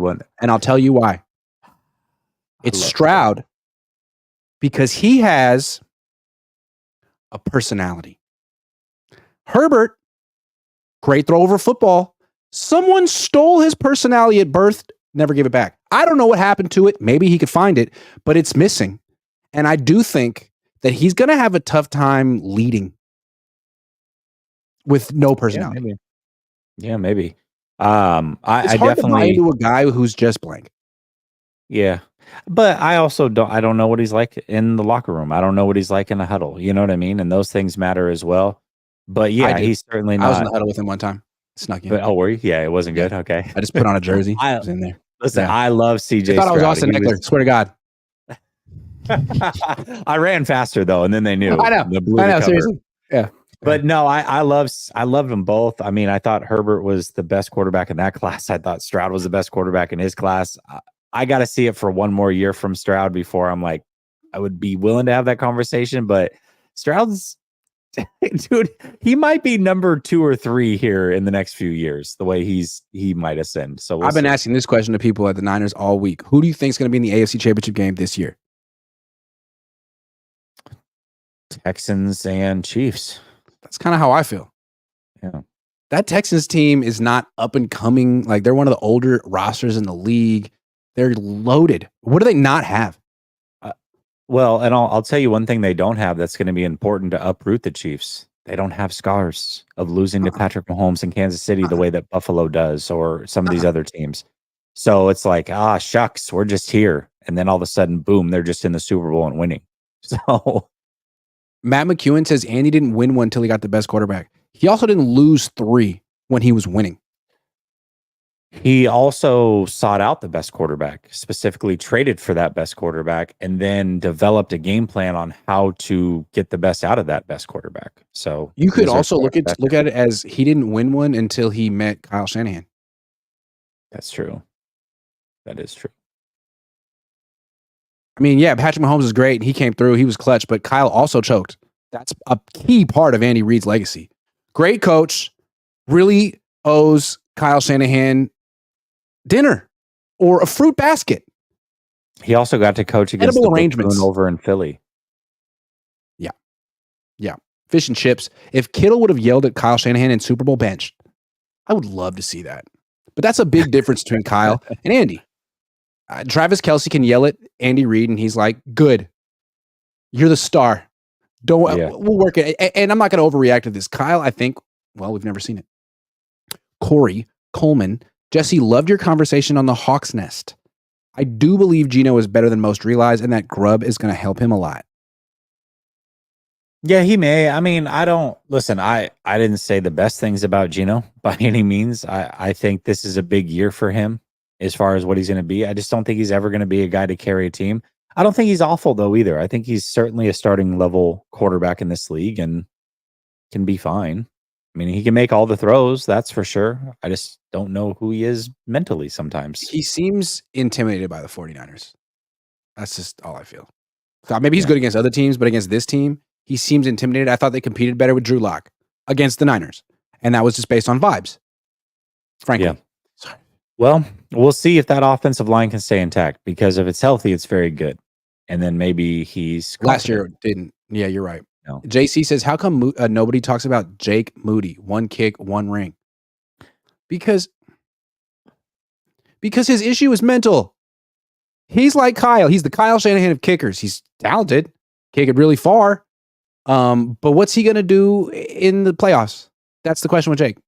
And I'll tell you why. It's Stroud because he has a personality. Herbert, great throw over football. Someone stole his personality at birth, never gave it back. I don't know what happened to it. Maybe he could find it, but it's missing. And I do think that he's going to have a tough time leading with no personality. Yeah, maybe. It's hard definitely to buy into a guy who's just blank. Yeah. But I also don't know what he's like in the locker room. I don't know what he's like in the huddle. You know what I mean? And those things matter as well. But yeah, he's certainly not. I was in the huddle with him one time. Snuck in. But, were you? Yeah, it wasn't good. Okay. I just put on a jersey. I was in there. Listen, I love CJ. I thought I was Austin Eckler. Swear to God. I ran faster though, and then they knew. I know. Seriously. Yeah. But no, I loved them both. I mean, I thought Herbert was the best quarterback in that class. I thought Stroud was the best quarterback in his class. I got to see it for one more year from Stroud before I'm like, I would be willing to have that conversation. But Stroud's, dude, he might be number 2 or 3 here in the next few years. The way he might ascend. So I've been asking this question to people at the Niners all week. Who do you think is going to be in the AFC Championship game this year? Texans and Chiefs. That's kind of how I feel. Yeah. That Texans team is not up and coming. Like, they're one of the older rosters in the league. They're loaded. What do they not have? Well, and I'll tell you one thing they don't have that's going to be important to uproot the Chiefs. They don't have scars of losing to Patrick Mahomes in Kansas City the way that Buffalo does or some of these other teams. So it's like, shucks, we're just here. And then all of a sudden, boom, they're just in the Super Bowl and winning. So Matt McEwen says Andy didn't win one until he got the best quarterback. He also didn't lose 3 when he was winning. He also sought out the best quarterback, specifically traded for that best quarterback, and then developed a game plan on how to get the best out of that best quarterback. So You could these are also look at it as he didn't win one until he met Kyle Shanahan. That's true. That is true. I mean, yeah, Patrick Mahomes is great. He came through. He was clutch, but Kyle also choked. That's a key part of Andy Reid's legacy. Great coach, really owes Kyle Shanahan dinner or a fruit basket. He also got to coach against Edible the arrangements buffoon over in Philly. Yeah. Fish and chips. If Kittle would have yelled at Kyle Shanahan in Super Bowl bench, I would love to see that. But that's a big difference between Kyle and Andy. Travis Kelce can yell at Andy Reid, and he's like, good. You're the star. We'll work it. And I'm not going to overreact to this. Kyle, I think, well, we've never seen it. Corey, Coleman, Jessie, loved your conversation on the Hawk's Nest. I do believe Geno is better than most realize, and that grub is going to help him a lot. Yeah, he may. I mean, I didn't say the best things about Geno by any means. I think this is a big year for him as far as what he's going to be. I just don't think he's ever going to be a guy to carry a team. I don't think he's awful, though, either. I think he's certainly a starting level quarterback in this league and can be fine. I mean, he can make all the throws, that's for sure. I just don't know who he is mentally sometimes. He seems intimidated by the 49ers. That's just all I feel. Maybe he's good against other teams, but against this team, he seems intimidated. I thought they competed better with Drew Lock against the Niners, and that was just based on vibes, frankly. Yeah. Sorry. Well, we'll see if that offensive line can stay intact, because if it's healthy, it's very good. And then maybe he's confident. Last year didn't. Yeah, you're right. No. JC says, how come nobody talks about Jake Moody? 1 kick, 1 ring. Because his issue is mental. He's like Kyle. He's the Kyle Shanahan of kickers. He's talented, kick it really far. But what's he going to do in the playoffs? That's the question with Jake.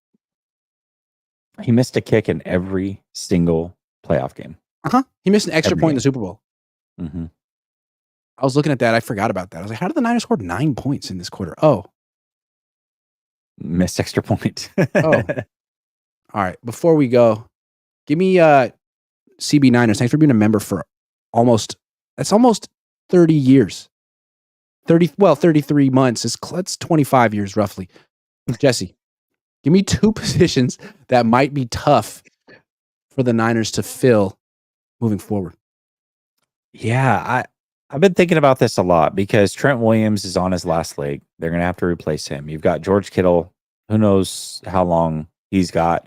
He missed a kick in every single playoff game. He missed an extra point in the Super Bowl. Mm-hmm. I was looking at that. I forgot about that. I was like, how did the Niners score 9 points in this quarter? Oh. Missed extra point. Oh. All right. Before we go, give me CB Niners. Thanks for being a member for almost 30 years. 33 months. That's 25 years roughly. Jesse, give me 2 positions that might be tough for the Niners to fill moving forward. Yeah, I've been thinking about this a lot, because Trent Williams is on his last leg. They're going to have to replace him. You've got George Kittle. Who knows how long he's got.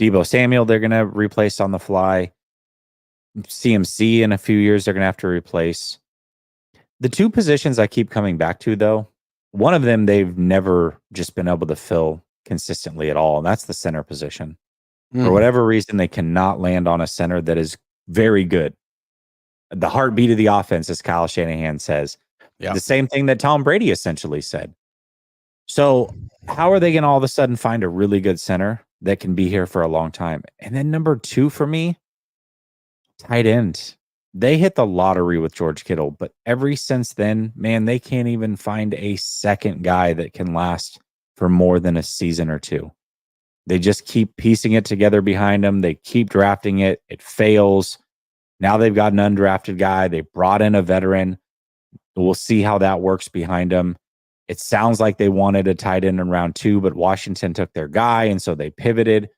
Deebo Samuel, they're going to replace on the fly. CMC in a few years, they're going to have to replace. The 2 positions I keep coming back to, though, one of them they've never just been able to fill consistently at all, and that's the center position. For whatever reason, they cannot land on a center that is very good. The heartbeat of the offense, as Kyle Shanahan says. The same thing that Tom Brady essentially said. So how are they going to all of a sudden find a really good center that can be here for a long time? And then number 2 for me, tight end. They hit the lottery with George Kittle, but ever since then, man, they can't even find a second guy that can last for more than a season or 2. They just keep piecing it together behind him. They keep drafting it. It fails. Now they've got an undrafted guy. They brought in a veteran. We'll see how that works behind him. It sounds like they wanted a tight end in round 2, but Washington took their guy, and so they pivoted.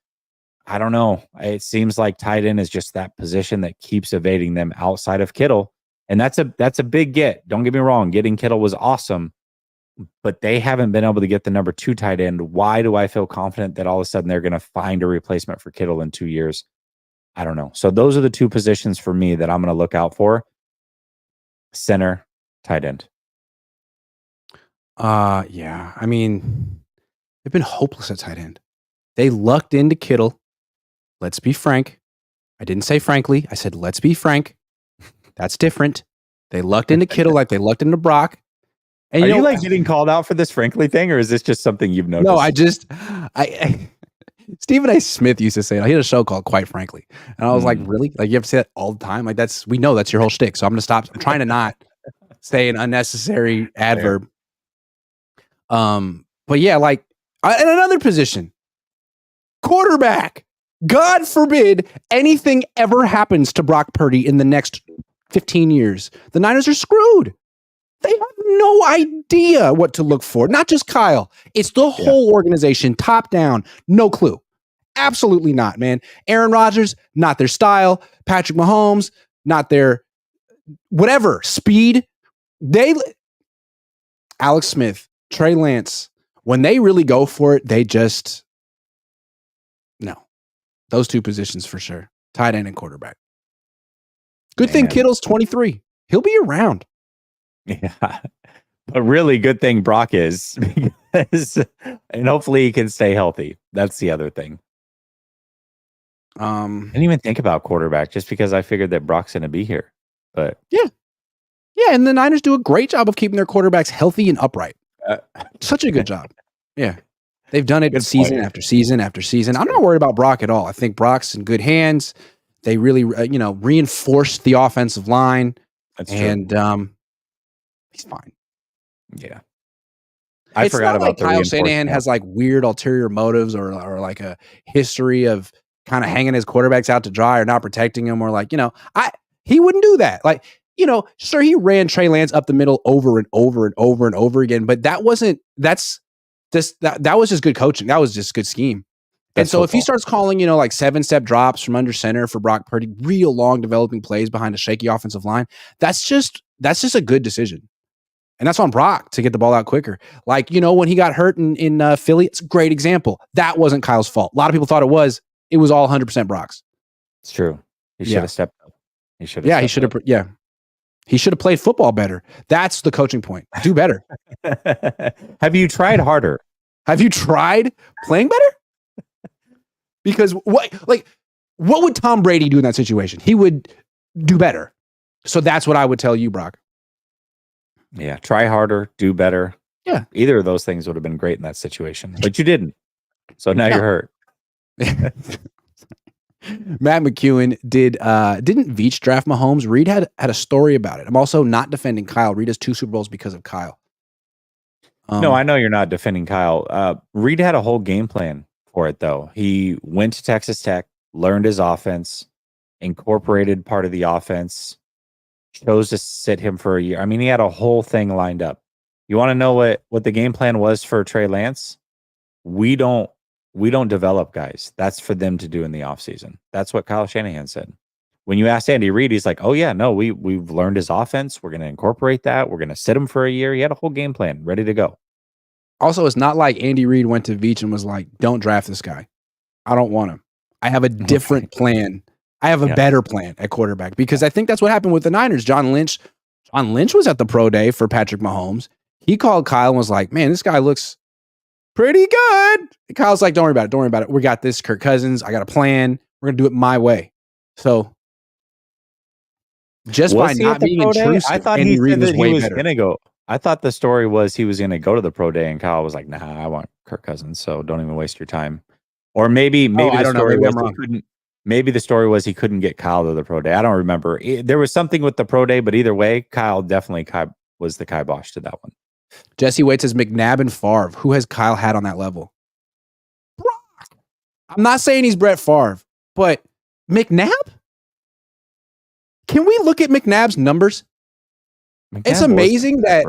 I don't know. It seems like tight end is just that position that keeps evading them outside of Kittle. And that's a big get. Don't get me wrong. Getting Kittle was awesome, but they haven't been able to get the number 2 tight end. Why do I feel confident that all of a sudden they're going to find a replacement for Kittle in 2 years? I don't know. So those are the 2 positions for me that I'm going to look out for. Center, tight end. Yeah. I mean, they've been hopeless at tight end. They lucked into Kittle. Let's be frank. I didn't say frankly. I said, let's be frank. That's different. They lucked into Kittle like they lucked into Brock. And Are you like getting called out for this frankly thing, or is this just something you've noticed? No, Stephen A. Smith used to say it. He had a show called Quite Frankly. And I was like, really? Like, you have to say that all the time? Like, we know that's your whole shtick. So I'm going to stop. I'm trying to not say an unnecessary adverb. But yeah, like, in another position, quarterback, God forbid anything ever happens to Brock Purdy in the next 15 years. The Niners are screwed. They have no idea what to look for. Not just Kyle. It's the whole organization, top down. No clue. Absolutely not, man. Aaron Rodgers, not their style. Patrick Mahomes, not their whatever. Speed. Alex Smith, Trey Lance, when they really go for it, they just, no. Those two positions for sure. Tight end and quarterback. Good thing Kittle's 23. He'll be around. Yeah. But really good thing Brock is. And hopefully he can stay healthy. That's the other thing. I didn't even think about quarterback just because I figured that Brock's going to be here. But yeah, and the Niners do a great job of keeping their quarterbacks healthy and upright. Such a good job. Yeah. They've done it season after season after season. I'm not worried about Brock at all. I think Brock's in good hands. They really, reinforced the offensive line. That's true. And he's fine. Yeah. I forgot about Kyle Shanahan has like weird ulterior motives or like a history of kind of hanging his quarterbacks out to dry or not protecting them, or like, he wouldn't do that. Like, sure, he ran Trey Lance up the middle over and over and over and over again, but that was just good coaching. That was just good scheme. And so if he starts calling, like 7-step drops from under center for Brock Purdy, real long developing plays behind a shaky offensive line, that's just a good decision. And that's on Brock to get the ball out quicker. Like, when he got hurt in Philly, it's a great example. That wasn't Kyle's fault. A lot of people thought it was. It was all 100% Brock's. It's true. He should have stepped up. He should have played football better. That's the coaching point. Do better. Have you tried harder? Have you tried playing better? Because what would Tom Brady do in that situation? He would do better. So that's what I would tell you, Brock. Yeah, try harder, do better. Yeah. Either of those things would have been great in that situation, but you didn't. So now you're hurt. Matt McEwen didn't Veach draft Mahomes? Reed had a story about it. I'm also not defending Kyle. Reed has 2 Super Bowls because of Kyle. No, I know you're not defending Kyle. Reed had a whole game plan for it, though. He went to Texas Tech, learned his offense, incorporated part of the offense, chose to sit him for a year. I mean, he had a whole thing lined up. You want to know what the game plan was for Trey Lance? We don't develop guys. That's for them to do in the offseason. That's what Kyle Shanahan said. When you asked Andy Reid, he's like, oh yeah, no, we've learned his offense. We're going to incorporate that. We're going to sit him for a year. He had a whole game plan ready to go. Also, it's not like Andy Reid went to Veach and was like, don't draft this guy. I don't want him. I have a different plan. I have a better plan at quarterback, because I think that's what happened with the Niners. John Lynch was at the pro day for Patrick Mahomes. He called Kyle and was like, man, this guy looks pretty good. And Kyle's like, don't worry about it. Don't worry about it. We got this, Kirk Cousins. I got a plan. We're going to do it my way. So just by not being intrusive, I thought Andy Reid was he way was better. going to go. I thought the story was he was going to go to the pro day, and Kyle was like, nah, I want Kirk Cousins, so don't even waste your time. Or maybe I don't know. Maybe the story was he couldn't get Kyle to the pro day. I don't remember. There was something with the pro day, but either way, Kyle definitely was the kibosh to that one. Jesse Wade says McNabb and Favre. Who has Kyle had on that level? Brock. I'm not saying he's Brett Favre, but McNabb? Can we look at McNabb's numbers? It's amazing that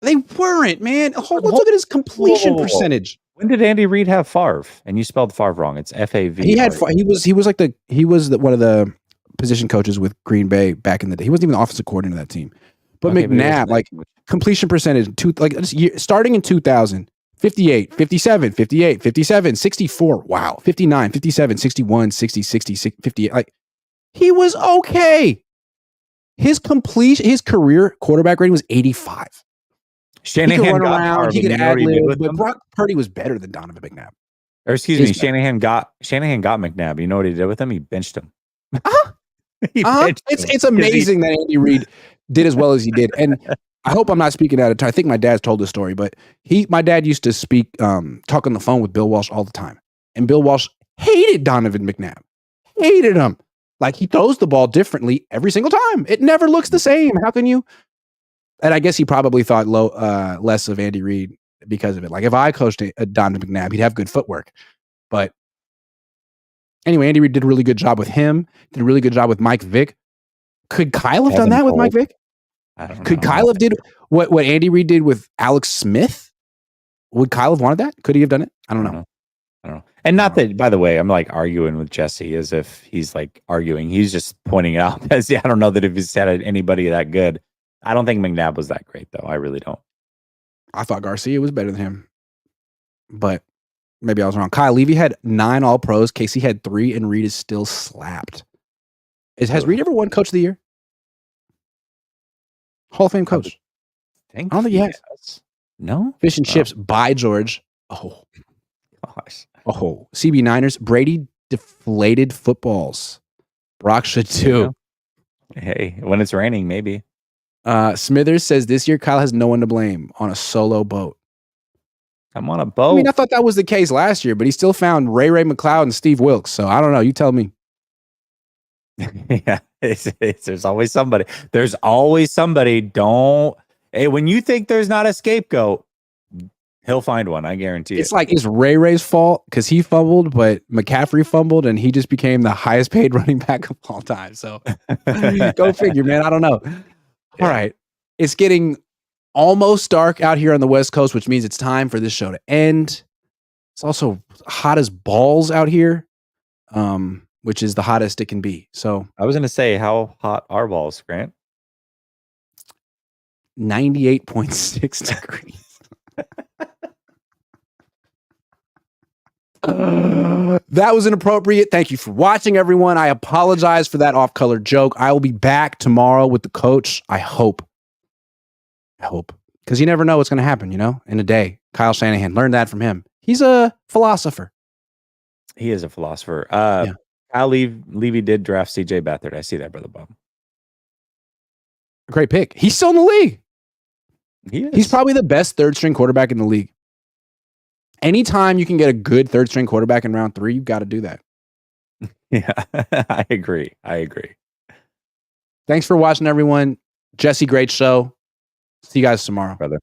they weren't, man. Let's look at his completion percentage. When did Andy Reid have Favre? And you spelled Favre wrong. It's F-A-V. He was one of the position coaches with Green Bay back in the day. He wasn't even the offensive coordinator of that team. But okay, McNabb, completion percentage, starting in 2000, 58, 57, 58, 57, 64, wow, 59, 57, 61, 60, 60, 58. He was okay. His career quarterback rating was 85. Shanahan he could run around, he could ad-lib, but Brock Purdy was better than Donovan McNabb. Or excuse me, Shanahan got McNabb. You know what he did with him? He benched him. It's amazing that Andy Reid did as well as he did. And I hope I'm not speaking out of time. I think my dad's told this story, but my dad used to talk on the phone with Bill Walsh all the time. And Bill Walsh hated Donovan McNabb. Hated him. He throws the ball differently every single time. It never looks the same. How can you? And I guess he probably thought less of Andy Reid because of it. If I coached Donovan McNabb, he'd have good footwork. But Anyway, Andy Reid did a really good job with him. Did a really good job with Mike Vick. Could Kyle have done that with Mike Vick? I don't know. Could Kyle have did what Andy Reid did with Alex Smith? Would Kyle have wanted that? Could he have done it? I don't know. And not that, by the way, I'm like arguing with Jesse as if he's like arguing. He's just pointing it out. I don't know that if he's had anybody that good. I don't think McNabb was that great, though. I really don't. I thought Garcia was better than him. But maybe I was wrong. Kyle Levy had 9 All-Pros. Casey had 3, and Reid is still slapped. Has Reid ever won Coach of the Year? Hall of Fame coach. I don't think he has. No? Fish and chips by George. Oh. Gosh. Oh. CB Niners. Brady deflated footballs. Brock should too. Hey, when it's raining, maybe. Smithers says this year Kyle has no one to blame on a solo boat. I'm on a boat. I mean, I thought that was the case last year, but he still found Ray McLeod and Steve Wilkes. So I don't know. You tell me. Yeah, there's always somebody. There's always somebody. Hey, when you think there's not a scapegoat, he'll find one. I guarantee it's like, it's Ray's fault because he fumbled, but McCaffrey fumbled and he just became the highest paid running back of all time. So go figure, man. I don't know. All right. It's getting almost dark out here on the West Coast, which means it's time for this show to end. It's also hot as balls out here, which is the hottest it can be. So I was going to say, how hot are balls, Grant? 98.6 degrees. That was inappropriate. Thank you for watching, everyone. I apologize for that off-color joke. I will be back tomorrow with the coach. I hope. Because you never know what's going to happen, in a day. Kyle Shanahan. Learned that from him. He's a philosopher. He is a philosopher. Kyle Levy did draft CJ Beathard. I see that, Brother Bob. Great pick. He's still in the league. He is. He's probably the best third-string quarterback in the league. Anytime you can get a good third-string quarterback in round 3, you've got to do that. Yeah, I agree. Thanks for watching, everyone. Jesse, great show. See you guys tomorrow. Brother.